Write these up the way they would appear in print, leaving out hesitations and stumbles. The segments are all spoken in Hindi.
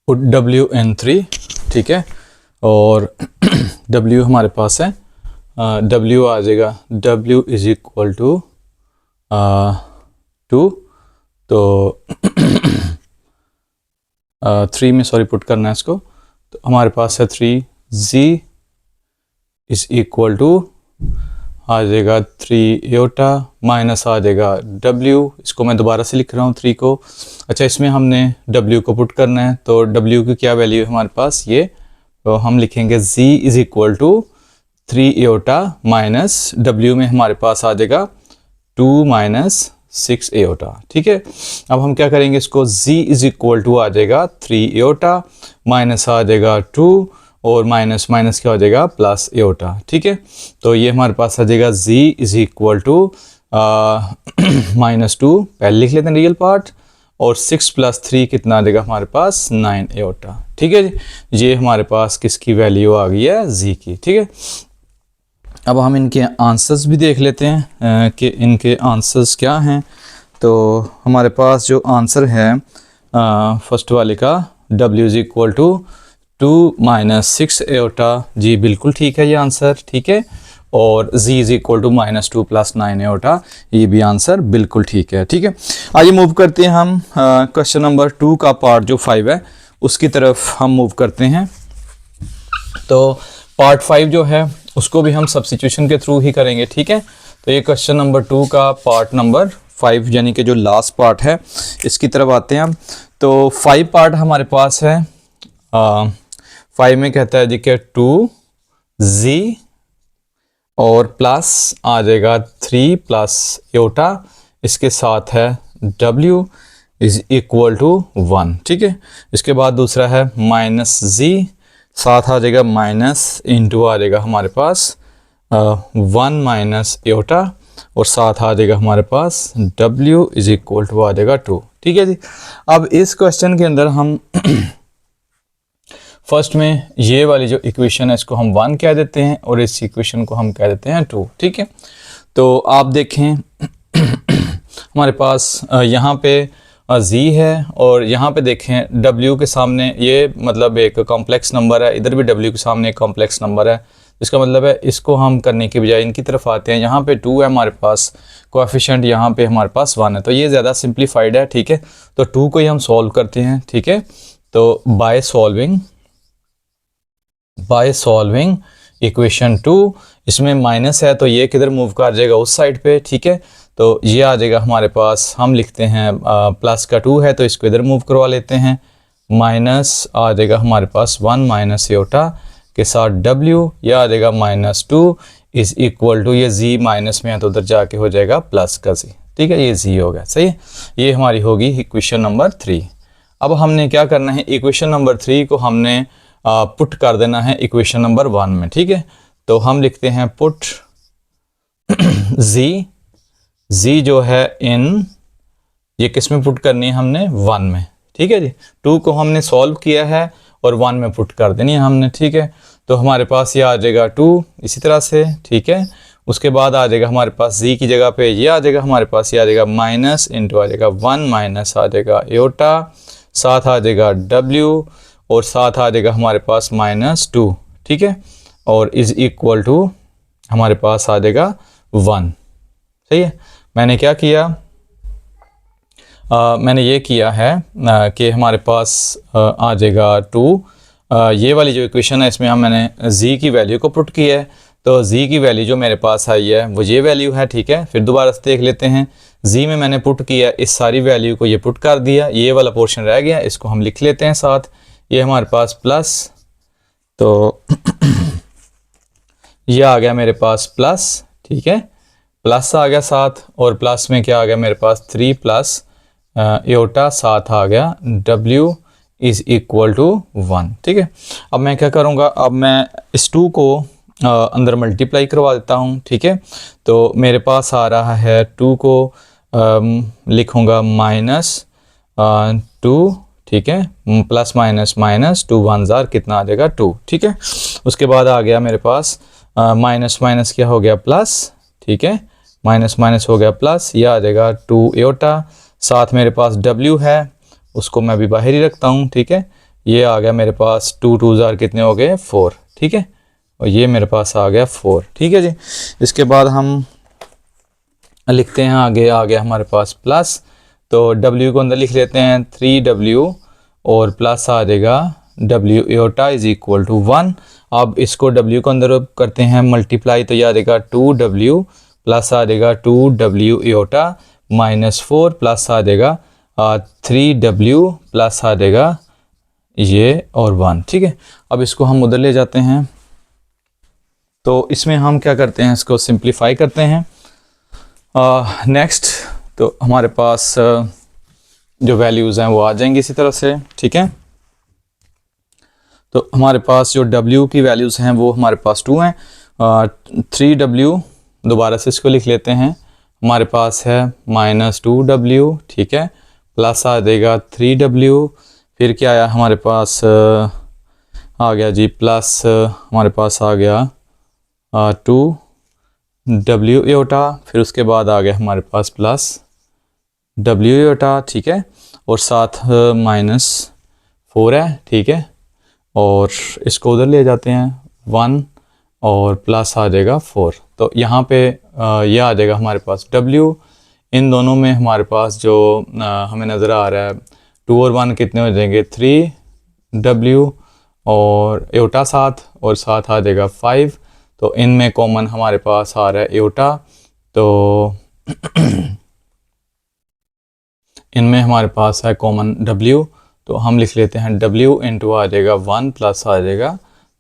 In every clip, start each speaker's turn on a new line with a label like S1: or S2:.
S1: पुट डब्ल्यू इन 3, ठीक है। और डब्ल्यू हमारे पास है, डब्ल्यू आ जाएगा, डब्ल्यू इज इक्वल टू 2, तो 3 में सॉरी पुट करना है इसको, तो हमारे पास है 3, जी इज इक्वल टू आ जाएगा 3 एयोटा माइनस आ जाएगा W, इसको मैं दोबारा से लिख रहा हूँ 3 को। अच्छा, इसमें हमने W को पुट करना है, तो W की क्या वैल्यू है हमारे पास ये, तो हम लिखेंगे Z is equal to 3 iota minus W में हमारे पास आ जाएगा 2 माइनस 6 एयोटा, ठीक है। अब हम क्या करेंगे, इसको Z इज इक्वल टू आ जाएगा 3 एयोटा माइनस आ जाएगा 2 और माइनस माइनस क्या हो जाएगा प्लस एयोटा, ठीक है। तो ये हमारे पास आ जाएगा z इज इक्वल टू -2, पहले लिख लेते हैं रियल पार्ट, और 6 + 3 कितना आ जाएगा हमारे पास 9 एयोटा, ठीक है जी। ये हमारे पास किसकी वैल्यू आ गई है, z की, ठीक है। अब हम इनके आंसर्स भी देख लेते हैं कि इनके आंसर्स क्या हैं। तो हमारे पास जो आंसर है फर्स्ट वाले का, w is equal to 2 minus 6 iota, जी बिल्कुल ठीक है ये आंसर, ठीक है। और z is equal to -2 + 9 iota, ये भी आंसर बिल्कुल ठीक है, ठीक है। आइए मूव करते हैं हम क्वेश्चन नंबर 2 का पार्ट जो 5 है उसकी तरफ हम मूव करते हैं। तो पार्ट 5 जो है उसको भी हम सब्स्टिट्यूशन के थ्रू ही करेंगे, ठीक है। तो ये क्वेश्चन नंबर 2 का पार्ट नंबर 5 यानी कि जो लास्ट पार्ट है इसकी तरफ आते हैं हम। तो 5 पार्ट हमारे पास है, 5 में कहता है जी कि 2z और प्लस आ जाएगा 3 प्लस एयोटा, इसके साथ है w इज इक्वल टू 1, ठीक है। इसके बाद दूसरा है -z, साथ आ जाएगा माइनस इंटू आ जाएगा हमारे पास 1 माइनस एयोटा, और साथ आ जाएगा हमारे पास w इज इक्वल टू आ जाएगा 2, ठीक है जी। अब इस क्वेश्चन के अंदर हम फर्स्ट में ये वाली जो इक्वेशन है इसको हम 1 कह देते हैं और इस इक्वेशन को हम कह देते हैं 2, ठीक है। तो आप देखें हमारे पास यहाँ पे z है और यहाँ पे देखें w के सामने ये मतलब एक कॉम्प्लेक्स नंबर है, इधर भी w के सामने एक कॉम्प्लेक्स नंबर है। इसका मतलब है इसको हम करने के बजाय इनकी तरफ आते हैं, यहाँ पे 2 है हमारे पास, कोएफिशिएंट यहाँ पे हमारे पास 1 है, तो ये ज़्यादा सिंप्लीफाइड है, ठीक है। तो 2 को ही हम सॉल्व करते हैं, ठीक है। तो बाय सॉल्विंग इक्वेशन 2, इसमें माइनस है तो ये किधर मूव कर जाएगा, उस साइड पे, ठीक है। तो ये आ जाएगा हमारे पास, हम लिखते हैं प्लस का 2 है तो इसको इधर मूव करवा लेते हैं, माइनस आ जाएगा हमारे पास 1 माइनस एयोटा के साथ w, यह आ जाएगा -2 इज इक्वल टू, ये z माइनस में है तो उधर जाके हो जाएगा प्लस का z, ठीक है। ये z हो गया, सही है। ये हमारी होगी इक्वेशन नंबर 3। अब हमने क्या करना है, इक्वेशन नंबर 3 को हमने पुट कर देना है इक्वेशन नंबर 1 में, ठीक है। तो हम लिखते हैं पुट z जो है इन, ये किस में पुट करनी है हमने, 1 में, ठीक है जी। 2 को हमने सॉल्व किया है और 1 में पुट कर देनी है हमने, ठीक है। तो हमारे पास ये आ जाएगा 2 इसी तरह से, ठीक है। उसके बाद आ जाएगा हमारे पास z की जगह पे ये आ जाएगा हमारे पास, ये आ जाएगा माइनस इंटू आ जाएगा 1 माइनस आ जाएगा एयोटा, साथ आ जाएगा w और साथ आ जाएगा हमारे पास -2, ठीक है। और इज इक्वल टू हमारे पास आ जाएगा 1, सही है। मैंने क्या किया, मैंने ये किया है कि हमारे पास आ जाएगा 2, ये वाली जो इक्वेशन है इसमें मैंने z की वैल्यू को पुट किया है, तो z की वैल्यू जो मेरे पास आई है वो ये वैल्यू है, ठीक है। फिर दोबारा से देख लेते हैं, z में मैंने पुट किया, इस सारी वैल्यू को ये पुट कर दिया, ये वाला पोर्शन रह गया, इसको हम लिख लेते हैं साथ, ये हमारे पास प्लस, तो ये आ गया मेरे पास प्लस, ठीक है, प्लस आ गया साथ, और प्लस में क्या आ गया मेरे पास 3 प्लस एयोटा, साथ आ गया w इज इक्वल टू 1, ठीक है। अब मैं क्या करूँगा, अब मैं इस 2 को अंदर मल्टीप्लाई करवा देता हूँ, ठीक है। तो मेरे पास आ रहा है 2 को लिखूँगा -2, ठीक है, प्लस माइनस माइनस 2 1 जार कितना आ जाएगा 2, ठीक है। उसके बाद आ गया मेरे पास माइनस माइनस क्या हो गया प्लस, ठीक है, माइनस माइनस हो गया प्लस, यह आ जाएगा 2 एयोटा, साथ मेरे पास w है उसको मैं अभी बाहर ही रखता हूँ, ठीक है। ये आ गया मेरे पास 2 2 ज़ार कितने हो गए 4, ठीक है, और ये मेरे पास आ गया 4, ठीक है जी। इसके बाद हम लिखते हैं आगे, आ गया हमारे पास प्लस, तो W को अंदर लिख लेते हैं 3W और प्लस आ जाएगा W iota is equal to 1। अब इसको W को अंदर करते हैं मल्टीप्लाई, तो ये आ जाएगा 2W प्लस आ जाएगा 2W एओटा -4 प्लस आ जाएगा 3W प्लस आ जाएगा ये और 1, ठीक है। अब इसको हम उधर ले जाते हैं, तो इसमें हम क्या करते हैं, इसको सिंप्लीफाई करते हैं। नेक्स्ट तो हमारे पास जो वैल्यूज़ हैं वो आ जाएंगी इसी तरह से, ठीक है। तो हमारे पास जो W की वैल्यूज़ हैं वो हमारे पास 2 हैं। 3W दोबारा से इसको लिख लेते हैं, हमारे पास है -2W, ठीक है, प्लस आ जाएगा 3W, फिर क्या आया हमारे पास आ गया जी प्लस हमारे पास आ गया 2W एओटा, फिर उसके बाद आ गया हमारे पास प्लस W एओटा, ठीक है, और साथ -4 है, ठीक है, और इसको उधर ले जाते हैं 1 और प्लस आ जाएगा 4। तो यहाँ पे ये आ जाएगा हमारे पास W, इन दोनों में हमारे पास जो हमें नज़र आ रहा है 2 और 1 कितने हो जाएंगे 3W और एओटा साथ, और साथ आ जाएगा 5। तो इनमें कॉमन हमारे पास आ रहा है एओटा, तो इनमें हमारे पास है कॉमन W, तो हम लिख लेते हैं W इंटू आ जाएगा 1 प्लस आ जाएगा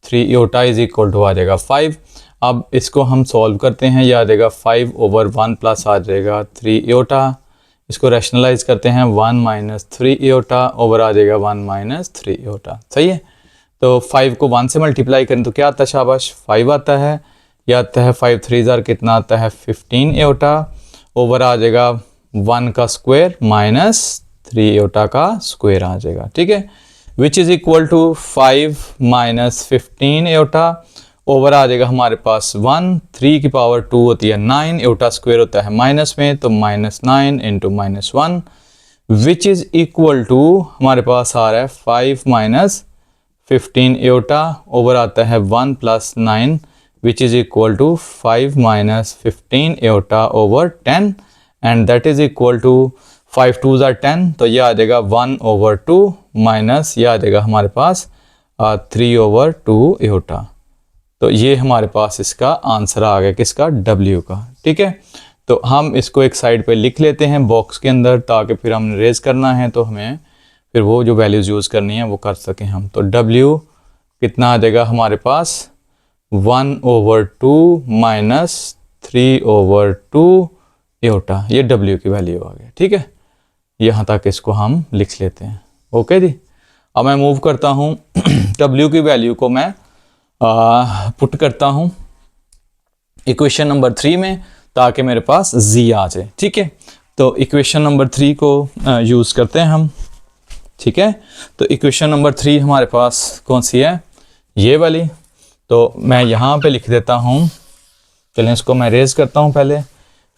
S1: 3 एओटा इज इक्वल टू आ जाएगा 5। अब इसको हम सॉल्व करते हैं, यह आ जाएगा 5 ओवर 1 प्लस आ जाएगा 3 एओटा, इसको रैशनलाइज करते हैं 1 - 3 एओटा ओवर आ जाएगा 1 - 3 एओटा, सही है। तो 5 को 1 से मल्टीप्लाई करें तो क्या आता है, शाबाश 5 आता है, यह आता है 5 3 ज़ार कितना आता है 15 एओटा, ओवर आ जाएगा 1 का स्क्वायर -3 एओटा का स्क्वायर आ जाएगा, ठीक है, which is equal to 5 - 15 iota, over आ जाएगा हमारे पास 1, 3 की पावर 2 होती है 9, एओटा स्क्वायर होता है माइनस में, तो -9 into -1 which is equal to हमारे पास आ रहा है 5 - 15 एओटा, ओवर आता है 1 + 9 which is equal to 5 - 15 iota over 10, and that is equal to 5 2 ज़ार 10, तो यह आ जाएगा 1/2 माइनस यह आ जाएगा हमारे पास 3/2 एओटा। तो ये हमारे पास इसका आंसर आ गया, किसका, W का, ठीक है। तो हम इसको एक साइड पे लिख लेते हैं बॉक्स के अंदर, ताकि फिर हमने रेज करना है तो हमें फिर वो जो वैल्यूज़ यूज़ करनी है वो कर सकें हम। तो W कितना आ जाएगा हमारे पास 1/2 माइनस 3/2 एओटा, ये W की वैल्यू आ गई, ठीक है। यहाँ तक इसको हम लिख लेते हैं, ओके जी। अब मैं मूव करता हूँ W की वैल्यू को मैं पुट करता हूँ इक्वेशन नंबर 3 में, ताकि मेरे पास Z आ जाए, ठीक है। तो इक्वेशन नंबर 3 को यूज़ करते हैं हम, ठीक है। तो इक्वेशन नंबर 3 हमारे पास कौन सी है, ये वाली। तो मैं यहाँ पे लिख देता हूँ, चलें इसको मैं रेज करता हूँ पहले,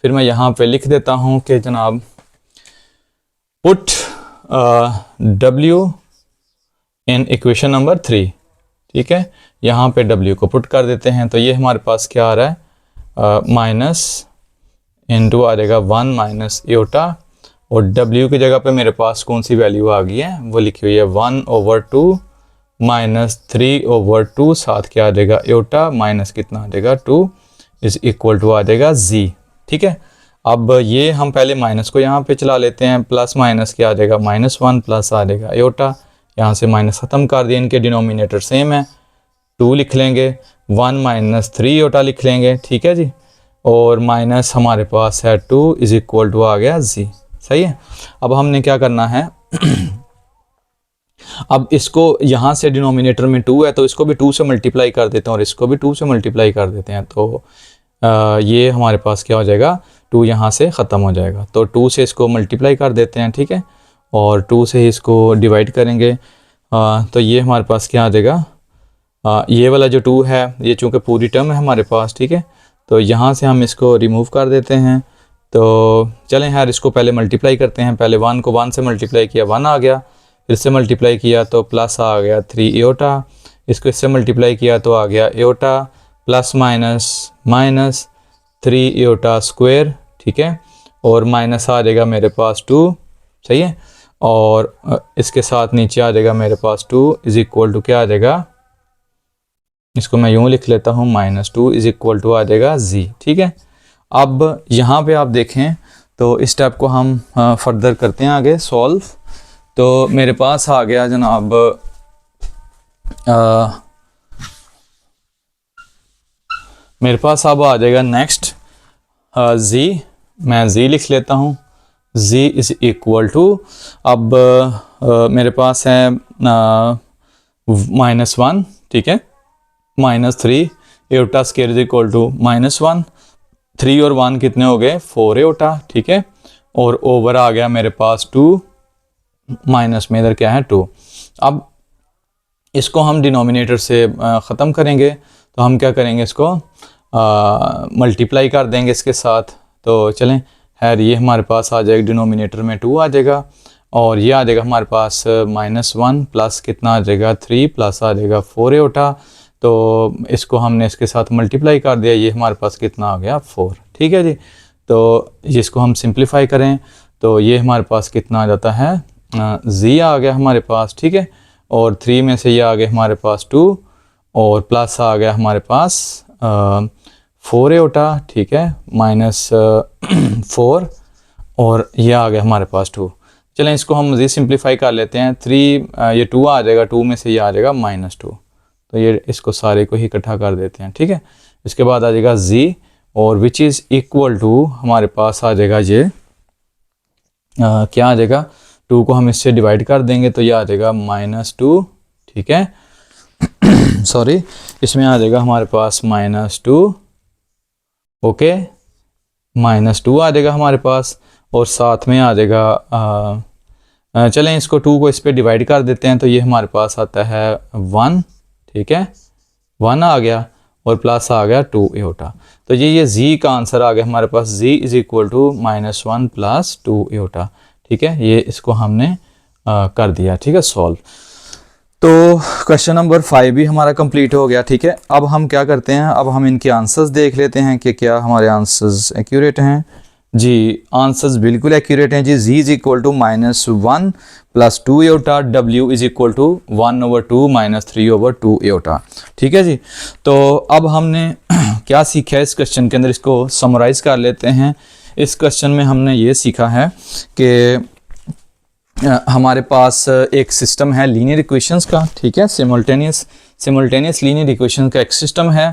S1: फिर मैं यहाँ पे लिख देता हूँ कि जनाब put W in equation number 3, ठीक है। यहाँ पे W को पुट कर देते हैं, तो ये हमारे पास क्या आ रहा है माइनस इंटू आ जाएगा 1 माइनस एओटा, और W की जगह पे मेरे पास कौन सी वैल्यू आ गई है, वो लिखी हुई है 1/2 माइनस 3/2, साथ क्या आ जाएगा एओटा, माइनस कितना आ जाएगा 2 इज इक्वल टू आ जाएगा Z, ठीक है। अब ये हम पहले माइनस को यहाँ पे चला लेते हैं, प्लस माइनस क्या आ जाएगा -1 प्लस आ जाएगा एओटा, यहाँ से माइनस ख़त्म कर दिए, इनके डिनोमिनेटर सेम है, 2 लिख लेंगे, 1 - 3 एओटा लिख लेंगे, ठीक है जी, और माइनस हमारे पास है 2 इज इक्वल टू आ गया Z, सही है। अब हमने क्या करना है अब इसको यहाँ से डिनोमिनेटर में 2 है, तो इसको भी 2 से मल्टीप्लाई कर देते हैं और इसको भी 2 से मल्टीप्लाई कर देते हैं, तो ये हमारे पास क्या हो जाएगा, 2 यहाँ से ख़त्म हो जाएगा, तो 2 से इसको मल्टीप्लाई कर देते हैं, ठीक है, और 2 से इसको डिवाइड करेंगे, तो ये हमारे पास क्या आ जाएगा, ये वाला जो 2 है ये चूँकि पूरी टर्म है हमारे पास, ठीक है, तो यहाँ से हम इसको रिमूव कर देते हैं। तो चलें यार इसको पहले मल्टीप्लाई करते हैं, पहले 1 को 1 से मल्टीप्लाई किया 1 आ गया, फिर से मल्टीप्लाई किया तो प्लस आ गया 3 एओटा, इसको इससे मल्टीप्लाई किया तो आ गया aorta plus minus minus 3 iota square, ठीक है, और माइनस आ जाएगा मेरे पास 2, सही है, और इसके साथ नीचे आ जाएगा मेरे पास 2 इज इक्वल टू क्या आ जाएगा, इसको मैं यूँ लिख लेता हूँ -2 इज इक्वल टू आ जाएगा z, ठीक है। अब यहाँ पे आप देखें तो इस स्टेप को हम फर्दर करते हैं आगे सॉल्व। तो मेरे पास आ गया जनाब मेरे पास अब आ जाएगा नेक्स्ट z, मैं z लिख लेता हूँ, z इज इक्वल टू, अब मेरे पास है -1, ठीक है, -3 iota square is equal to -1, 3 और 1 कितने हो गए 4 एओटा, ठीक है, और ओवर आ गया मेरे पास 2, माइनस में इधर क्या है 2। अब इसको हम डिनोमिनेटर से ख़त्म करेंगे, तो हम क्या करेंगे, इसको मल्टीप्लाई कर देंगे इसके साथ। तो चलें खैर, ये हमारे पास आ जाएगा डिनोमिनेटर में 2 आ जाएगा, और ये आ जाएगा हमारे पास -1 प्लस कितना आ जाएगा 3 प्लस आ जाएगा 4 एओटा। तो इसको हमने इसके साथ मल्टीप्लाई कर दिया, ये हमारे पास कितना आ गया 4, ठीक है जी। तो इसको हम सिंप्लीफाई करें तो ये हमारे पास कितना आ जाता है z आ गया हमारे पास, ठीक है, और 3 में से ये आ गया हमारे पास 2, और प्लस आ गया हमारे पास 4 एओटा, ठीक है, -4, और ये आ गया हमारे पास 2। चलें इसको हम मज़ीद सिंप्लीफाई कर लेते हैं, 3 ये 2 आ जाएगा, 2 में से ये आ जाएगा -2, तो ये इसको सारे को ही इकट्ठा कर देते हैं, ठीक है। इसके बाद आ जाएगा z, और विच इज़ इक्वल टू हमारे पास आ जाएगा ये क्या आ जाएगा, 2 को हम इससे डिवाइड कर देंगे तो ये आ जाएगा -2, ठीक है सॉरी, इसमें आ जाएगा हमारे पास -2, ओके, -2 आ जाएगा हमारे पास, और साथ में आ जाएगा चलें इसको 2 को इस पर डिवाइड कर देते हैं तो ये हमारे पास आता है 1, ठीक है, 1 आ गया, और प्लस आ गया 2 एओटा। तो ये z का आंसर आ गया हमारे पास, z is equal to -1 plus 2 iota, ठीक है, ये इसको हमने कर दिया, ठीक है, सॉल्व। तो क्वेश्चन नंबर 5 भी हमारा कंप्लीट हो गया, ठीक है। अब हम क्या करते हैं, अब हम इनके आंसर्स देख लेते हैं कि क्या हमारे आंसर्स एक्यूरेट हैं। जी आंसर्स बिल्कुल एक्यूरेट हैं जी। z is equal to -1 plus 2 iota, w is equal to 1/2 -3/2 iota, ठीक है जी। तो अब हमने क्या सीखा है इस क्वेश्चन के अंदर, इसको समराइज़ कर लेते हैं। इस क्वेश्चन में हमने ये सीखा है कि हमारे पास एक सिस्टम है लीनियर इक्वेशंस का, ठीक है, सिमल्टेनियस लीनियर इक्वेशन का एक सिस्टम है।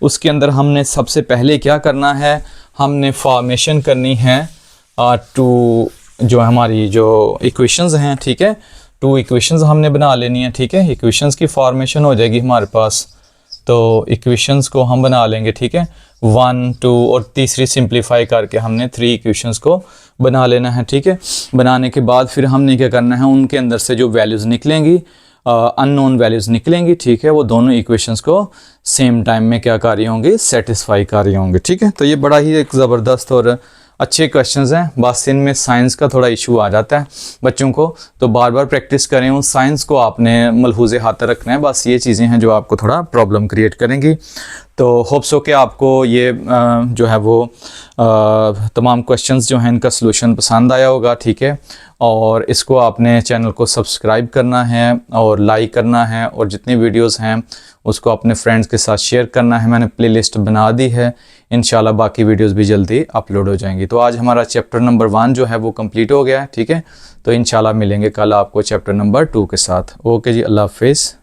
S1: उसके अंदर हमने सबसे पहले क्या करना है, हमने फॉर्मेशन करनी है टू जो हमारी जो इक्वेशंस हैं, ठीक है, 2 इक्वेशंस हमने बना लेनी है, ठीक है, इक्वेशंस की फॉर्मेशन हो जाएगी हमारे पास। तो इक्वेशंस को हम बना लेंगे, ठीक है, 1, 2 और तीसरी सिंप्लीफाई करके हमने 3 इक्वेशंस को बना लेना है, ठीक है। बनाने के बाद फिर हमने क्या करना है, उनके अंदर से जो वैल्यूज़ निकलेंगी, अननोन वैल्यूज़ निकलेंगी, ठीक है, वो दोनों इक्वेशंस को सेम टाइम में क्या कर रही होंगी, सेटिस्फाई कर रही होंगी, ठीक है। तो ये बड़ा ही एक ज़बरदस्त और अच्छे क्वेश्चंस हैं। बस इनमें साइंस का थोड़ा इशू आ जाता है बच्चों को, तो बार बार प्रैक्टिस करें, उन साइंस को आपने मलहूज़े हाथ रखना है। बस ये चीज़ें हैं जो आपको थोड़ा प्रॉब्लम क्रिएट करेंगी। तो होप्स हो कि आपको ये जो है वो तमाम क्वेश्चंस जो हैं इनका सलूशन पसंद आया होगा, ठीक है। और इसको आपने चैनल को सब्सक्राइब करना है और लाइक करना है, और जितनी वीडियोस हैं उसको अपने फ्रेंड्स के साथ शेयर करना है। मैंने प्लेलिस्ट बना दी है, इंशाल्लाह बाकी वीडियोस भी जल्दी अपलोड हो जाएंगी। तो आज हमारा चैप्टर नंबर 1 जो है वो कंप्लीट हो गया है, ठीक है। तो इंशाल्लाह मिलेंगे कल आपको चैप्टर नंबर 2 के साथ। ओके जी, अल्लाह हाफिज़।